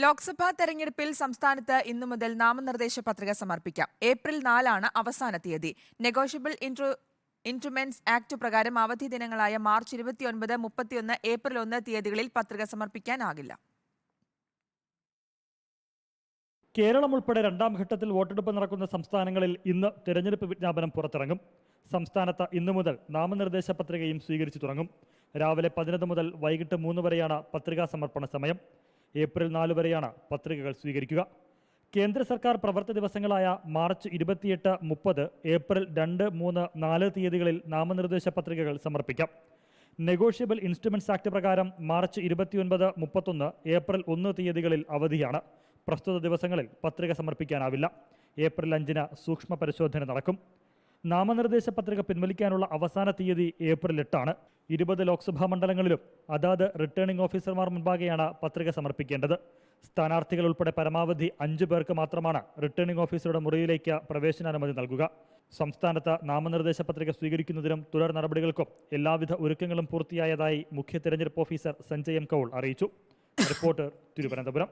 ലോക്സഭാ തെരഞ്ഞെടുപ്പിൽ സംസ്ഥാനത്ത് ഇന്നു മുതൽ നാമനിർദ്ദേശ പത്രിക സമർപ്പിക്കാം. ഏപ്രിൽ 4 അവസാന തീയതി. നെഗോഷ്യബിൾ ഇൻസ്ട്രുമെന്റ്സ് ആക്ട് പ്രകാരം അവധി ദിനങ്ങളായ മാർച്ച് 29, 31, ഏപ്രിൽ 1 തീയതികളിൽ പത്രിക സമർപ്പിക്കാനാകില്ല. കേരളം ഉൾപ്പെടെ രണ്ടാം ഘട്ടത്തിൽ വോട്ടെടുപ്പ് നടക്കുന്ന സംസ്ഥാനങ്ങളിൽ ഇന്ന് തെരഞ്ഞെടുപ്പ് വിജ്ഞാപനം പുറത്തിറങ്ങും. സംസ്ഥാനത്ത് ഇന്നു മുതൽ നാമനിർദ്ദേശ പത്രികയും സ്വീകരിച്ചു തുടങ്ങും. രാവിലെ 11 മുതൽ വൈകിട്ട് 3 വരെയാണ് പത്രികാ സമർപ്പണ സമയം. ഏപ്രിൽ 4 വരെയാണ് പത്രികകൾ സ്വീകരിക്കുക. കേന്ദ്ര സർക്കാർ പ്രവൃത്തി ദിവസങ്ങളായ മാർച്ച് 28, 30, ഏപ്രിൽ 2, 3, 4 തീയതികളിൽ നാമനിർദ്ദേശ പത്രികകൾ സമർപ്പിക്കാം. നെഗോഷ്യബിൾ ഇൻസ്ട്രുമെന്റ്സ് ആക്ട് പ്രകാരം മാർച്ച് 29, 31, ഏപ്രിൽ 1 തീയതികളിൽ അവധിയാണ്. പ്രസ്തുത ദിവസങ്ങളിൽ പത്രിക സമർപ്പിക്കാനാവില്ല. ഏപ്രിൽ 5 സൂക്ഷ്മ പരിശോധന നടക്കും. നാമനിർദ്ദേശ പത്രിക പിൻവലിക്കാനുള്ള അവസാന തീയതി ഏപ്രിൽ 8. 20 ലോക്സഭാ മണ്ഡലങ്ങളിലും അതാത് റിട്ടേണിംഗ് ഓഫീസർമാർ മുൻപാകെയാണ് പത്രിക സമർപ്പിക്കേണ്ടത്. സ്ഥാനാർത്ഥികൾ ഉൾപ്പെടെ പരമാവധി 5 പേർക്ക് മാത്രമാണ് റിട്ടേണിംഗ് ഓഫീസറുടെ മുറിയിലേക്ക് പ്രവേശനാനുമതി നൽകുക. സംസ്ഥാനത്ത് നാമനിർദ്ദേശ പത്രിക സ്വീകരിക്കുന്നതിനും തുടർ നടപടികൾക്കും എല്ലാവിധ ഒരുക്കങ്ങളും പൂർത്തിയായതായി മുഖ്യ തെരഞ്ഞെടുപ്പ് ഓഫീസർ സഞ്ജയ് എം കൗൾ അറിയിച്ചു. റിപ്പോർട്ടർ, തിരുവനന്തപുരം.